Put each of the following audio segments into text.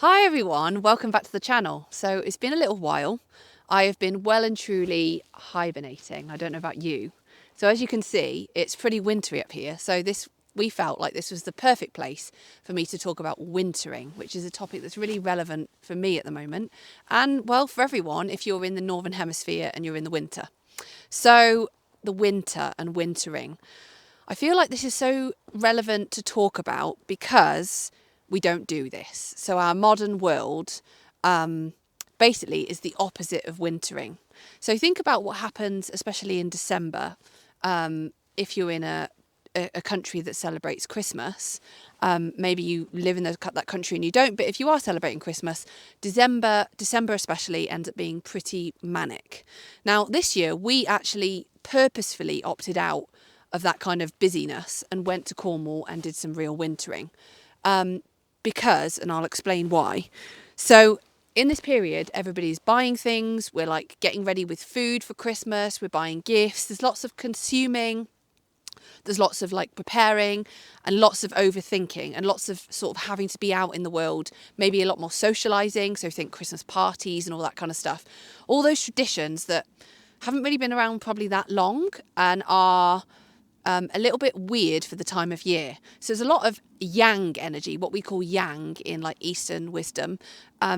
Hi everyone, welcome back to the channel. So it's been a little while. I have been well and truly hibernating. I don't know about you. So as you can see, it's pretty wintry up here. So we felt like this was the perfect place for me to talk about wintering, which is a topic that's really relevant for me at the moment. And well, for everyone, if you're in the Northern Hemisphere and you're in the winter. So the winter and wintering. I feel like this is so relevant to talk about because we don't do this. So our modern world basically is the opposite of wintering. So think about what happens, especially in December, if you're in a country that celebrates Christmas. Maybe you live in that country and you don't, but if you are celebrating Christmas, December especially ends up being pretty manic. Now, this year, we actually purposefully opted out of that kind of busyness and went to Cornwall and did some real wintering. Because, and I'll explain why. So in this period, everybody's buying things. We're like getting ready with food for Christmas. We're buying gifts. There's lots of consuming. There's lots of like preparing and lots of overthinking and lots of sort of having to be out in the world, maybe a lot more socializing. So think Christmas parties and all that kind of stuff. All those traditions that haven't really been around probably that long and are a little bit weird for the time of year. So there's a lot of yang energy, what we call yang in like Eastern wisdom.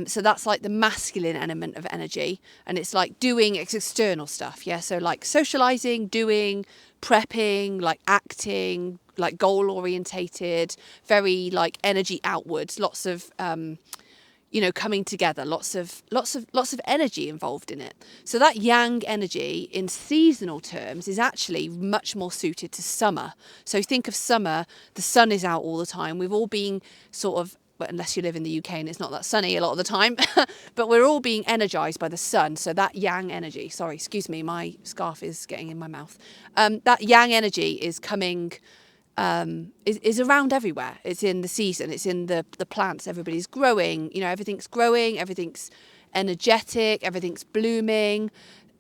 So that's like the masculine element of energy. And it's like doing external stuff. Yeah. So like socializing, doing, prepping, like acting, like goal orientated, very like energy outwards, lots of, coming together, lots of energy involved in it. So that yang energy in seasonal terms is actually much more suited to summer. So think of summer, the sun is out all the time. We've all been sort of, well, unless you live in the UK and it's not that sunny a lot of the time, but we're all being energized by the sun. So that yang energy, sorry, excuse me, my scarf is getting in my mouth. That yang energy is coming is around everywhere. It's in the season, it's in the plants, everybody's growing, everything's growing, everything's energetic, everything's blooming.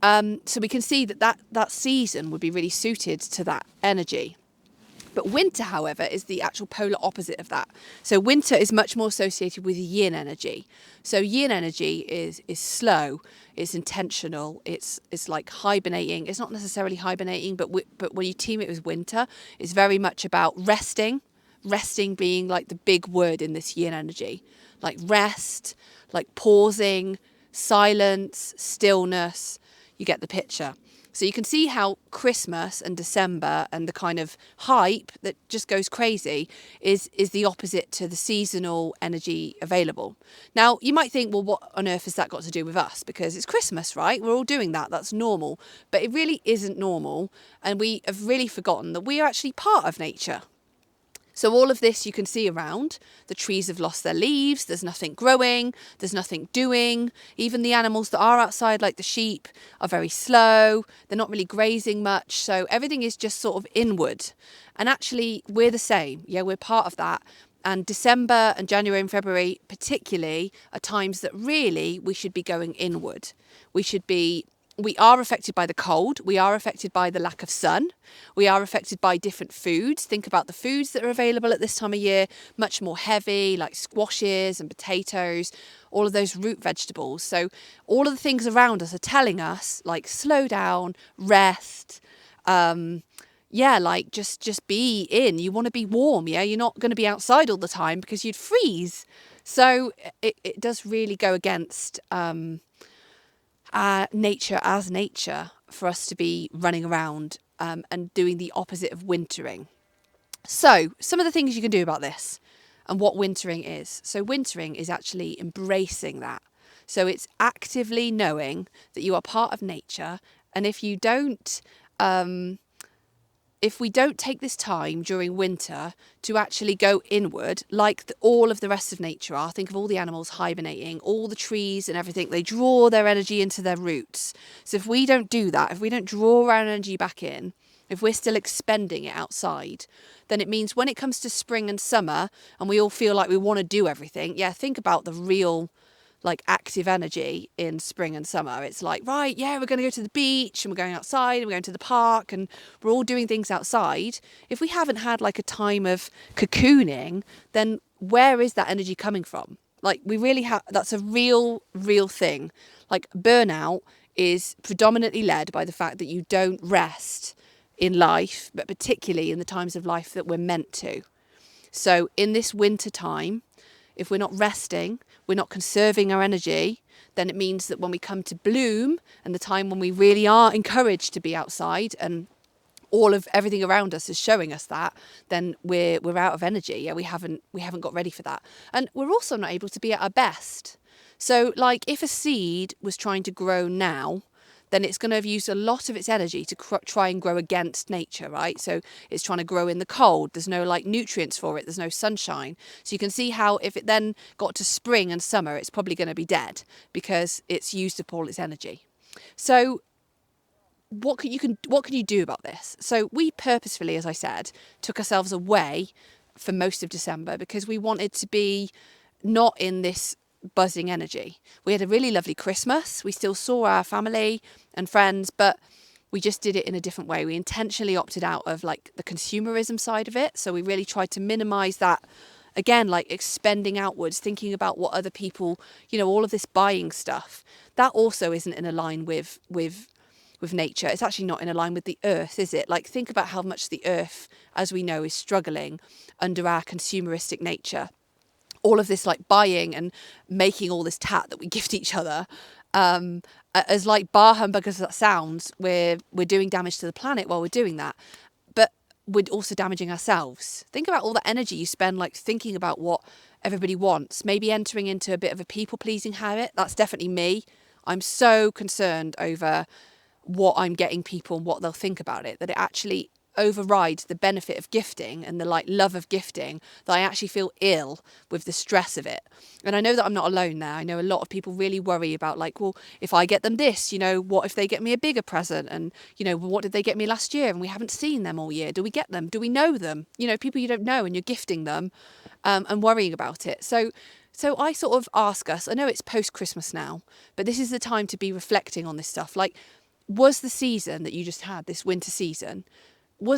So we can see that season would be really suited to that energy. But winter, however, is the actual polar opposite of that. So winter is much more associated with yin energy. So yin energy is slow, it's intentional, it's like hibernating. It's not necessarily hibernating, but when you team it with winter, it's very much about resting. Resting being like the big word in this yin energy. Like rest, like pausing, silence, stillness. You get the picture. So you can see how Christmas and December and the kind of hype that just goes crazy is the opposite to the seasonal energy available. Now, you might think, well, what on earth has that got to do with us? Because it's Christmas, right? We're all doing that. That's normal. But it really isn't normal. And we have really forgotten that we are actually part of nature. So all of this you can see around. The trees have lost their leaves, there's nothing growing, there's nothing doing. Even the animals that are outside, like the sheep, are very slow. They're not really grazing much. So everything is just sort of inward. And actually, we're the same. Yeah, we're part of that. And December and January and February particularly are times that really we should be going inward. We are affected by the cold. We are affected by the lack of sun. We are affected by different foods. Think about the foods that are available at this time of year, much more heavy, like squashes and potatoes, all of those root vegetables. So all of the things around us are telling us, like, slow down, rest, like just be in. You want to be warm, yeah? You're not going to be outside all the time because you'd freeze. So it does really go against nature as nature for us to be running around and doing the opposite of wintering. So some of the things you can do about this and what wintering is. So wintering is actually embracing that. So it's actively knowing that you are part of nature. And if we don't take this time during winter to actually go inward, like all of the rest of nature are, think of all the animals hibernating, all the trees and everything, they draw their energy into their roots. So if we don't do that, if we don't draw our energy back in, if we're still expending it outside, then it means when it comes to spring and summer and we all feel like we want to do everything, think about the real like active energy in spring and summer. It's like, right, we're going to go to the beach and we're going outside and we're going to the park and we're all doing things outside. If we haven't had like a time of cocooning, then where is that energy coming from? Like we really have, that's a real thing. Like burnout is predominantly led by the fact that you don't rest in life, but particularly in the times of life that we're meant to. So in this winter time, if we're not resting, we're not conserving our energy, then it means that when we come to bloom and the time when we really are encouraged to be outside and all of everything around us is showing us that, then we're out of energy. Yeah, we haven't got ready for that. And we're also not able to be at our best. So like if a seed was trying to grow now, then it's going to have used a lot of its energy to try and grow against nature, right? So it's trying to grow in the cold. There's no like nutrients for it. There's no sunshine. So you can see how if it then got to spring and summer, it's probably going to be dead because it's used up all its energy. So what can you do about this? So we purposefully, as I said, took ourselves away for most of December because we wanted to be not in this buzzing energy. We had a really lovely Christmas. We still saw our family and friends, but we just did it in a different way. We intentionally opted out of like the consumerism side of it. So we really tried to minimize that. Again, like expending outwards, thinking about what other people, all of this buying stuff, that also isn't in line with nature. It's actually not in line with the earth, is it? Like think about how much the earth, as we know, is struggling under our consumeristic nature. All of this like buying and making all this tat that we gift each other, as like bar humbug as that sounds, we're doing damage to the planet while we're doing that. But we're also damaging ourselves. Think about all the energy you spend like thinking about what everybody wants, maybe entering into a bit of a people-pleasing habit. That's definitely me. I'm so concerned over what I'm getting people and what they'll think about it, that it actually overrides the benefit of gifting and the like love of gifting, that I actually feel ill with the stress of it. And I know that I'm not alone there. I know a lot of people really worry about like, well, if I get them this, what if they get me a bigger present? And, what did they get me last year? And we haven't seen them all year. Do we get them? Do we know them? People you don't know and you're gifting them and worrying about it. So I sort of ask us, I know it's post-Christmas now, but this is the time to be reflecting on this stuff. Like, was the season that you just had, this winter season,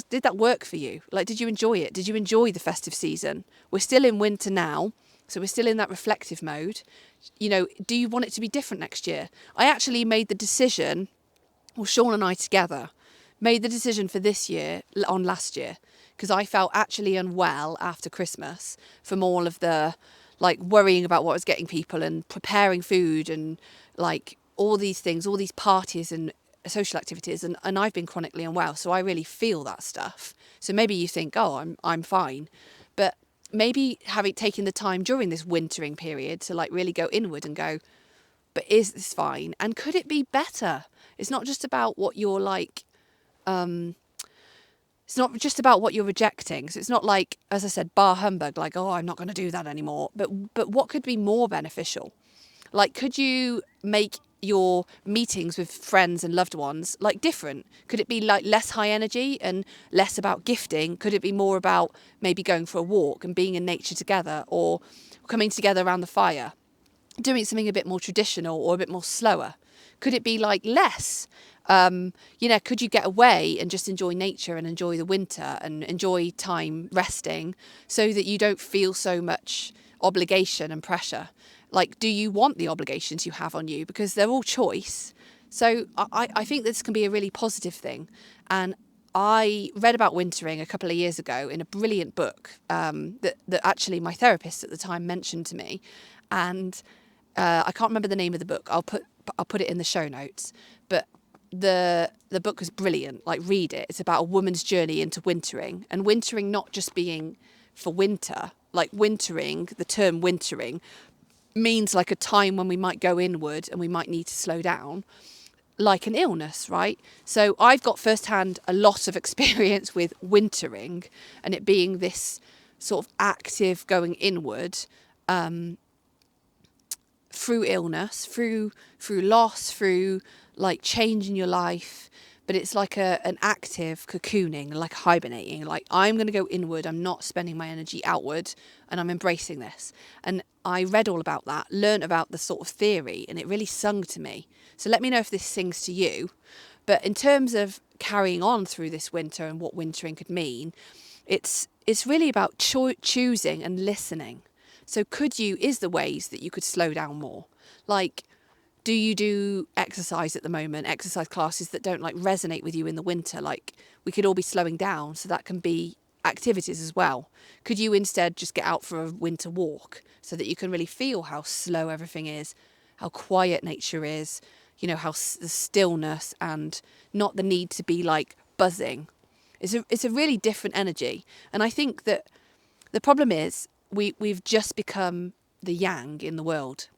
did that work for you? Like, did you enjoy it? Did you enjoy the festive season? We're still in winter now, so we're still in that reflective mode. Do you want it to be different next year? I actually made the decision, well, Sean and I together made the decision for this year on last year, because I felt actually unwell after Christmas from all of the like worrying about what I was getting people and preparing food and like all these things, all these parties and social activities, and I've been chronically unwell, so I really feel that stuff. So maybe you think, oh, I'm fine, but maybe taken the time during this wintering period to like really go inward and go, but is this fine? And could it be better? It's not just about what you're like, it's not just about what you're rejecting. So it's not like, as I said, bar humbug, like, oh, I'm not going to do that anymore. But what could be more beneficial? Like, could you make your meetings with friends and loved ones like different? Could it be like less high energy and less about gifting? Could it be more about maybe going for a walk and being in nature together, or coming together around the fire, doing something a bit more traditional or a bit more slower? Could it be like less? Could you get away and just enjoy nature and enjoy the winter and enjoy time resting so that you don't feel so much obligation and pressure? Like, do you want the obligations you have on you? Because they're all choice. So I think this can be a really positive thing. And I read about wintering a couple of years ago in a brilliant book that actually my therapist at the time mentioned to me. And I can't remember the name of the book. I'll put it in the show notes. But the book was brilliant. Like, read it. It's about a woman's journey into wintering, and wintering not just being for winter. Like, wintering, the term wintering means like a time when we might go inward and we might need to slow down, like an illness, right? So I've got firsthand a lot of experience with wintering and it being this sort of active going inward through illness, through loss, through like change in your life. But it's like an active cocooning, like hibernating, like I'm going to go inward. I'm not spending my energy outward, and I'm embracing this. And I read all about that, learned about the sort of theory, and it really sung to me. So let me know if this sings to you. But in terms of carrying on through this winter and what wintering could mean, it's really about choosing and listening. So is the ways that you could slow down more? Like, do you do exercise at the moment, exercise classes that don't like resonate with you in the winter? Like, we could all be slowing down, so that can be activities as well. Could you instead just get out for a winter walk so that you can really feel how slow everything is, how quiet nature is, you know, how the stillness and not the need to be like buzzing. It's a really different energy. And I think that the problem is we've just become the yang in the world.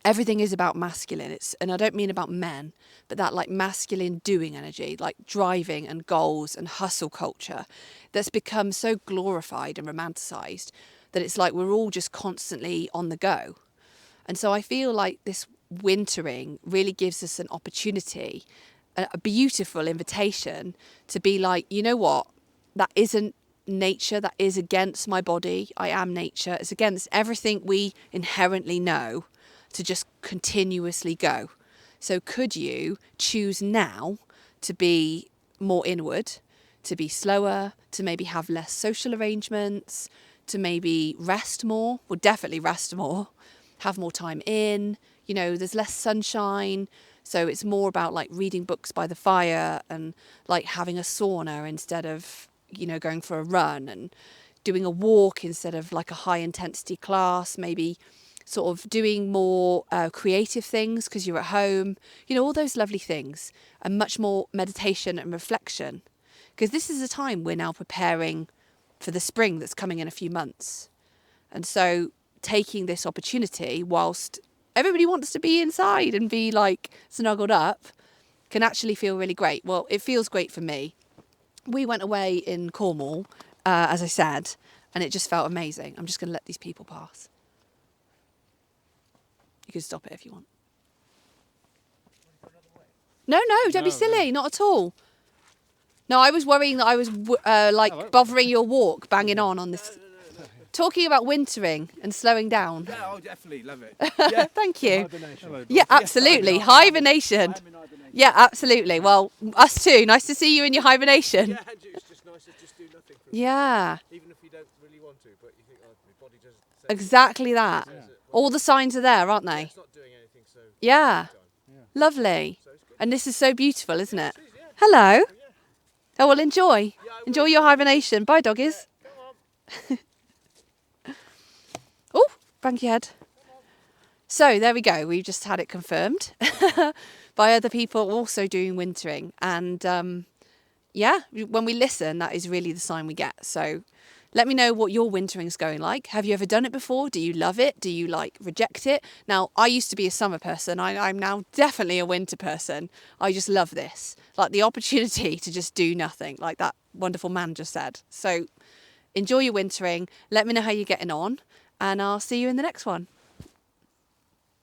Everything is about masculine. And I don't mean about men, but that like masculine doing energy, like driving and goals and hustle culture that's become so glorified and romanticized that it's like we're all just constantly on the go. And so I feel like this wintering really gives us an opportunity, a beautiful invitation to be like, you know what, that isn't nature, that is against my body. I am nature. It's against everything we inherently know to just continuously go. So could you choose now to be more inward, to be slower, to maybe have less social arrangements, to maybe rest more? Well, definitely rest more, have more time in, you know, there's less sunshine. So it's more about like reading books by the fire and like having a sauna instead of, you know, going for a run, and doing a walk instead of like a high intensity class, maybe sort of doing more creative things because you're at home, you know, all those lovely things, and much more meditation and reflection. Because this is a time we're now preparing for the spring that's coming in a few months. And so taking this opportunity whilst everybody wants to be inside and be like snuggled up can actually feel really great. Well, it feels great for me. We went away in Cornwall, as I said, and it just felt amazing. I'm just going to let these people pass. You can stop it if you want. No, don't be silly. Not at all. No, I was worrying that I was bothering your walk, banging on this. Talking about wintering and slowing down. Yeah, I'll definitely love it. Yeah. Thank you. Hibernation. Yeah, absolutely. Hibernation. Yeah, absolutely. Well, us too. Nice to see you in your hibernation. Yeah, Andrew, it's just nice to just do nothing. Yeah. Even if you don't really want to, but you think, oh, my body doesn't. Exactly that. Yeah. All the signs are there, aren't Yeah, they? it's not doing anything, so. Yeah. Yeah. Lovely. So it's good. And this is so beautiful, isn't it? It is, yeah. Hello. Yeah. Oh, well, enjoy. Yeah, I will. Enjoy your hibernation. Bye, doggies. Come on. Oh, bang your head. So there we go. We've just had it confirmed by other people also doing wintering. And yeah, when we listen, that is really the sign we get. So let me know what your wintering's going like. Have you ever done it before? Do you love it? Do you like reject it? Now, I used to be a summer person. I'm now definitely a winter person. I just love this. Like the opportunity to just do nothing, like that wonderful man just said. So enjoy your wintering. Let me know how you're getting on, and I'll see you in the next one.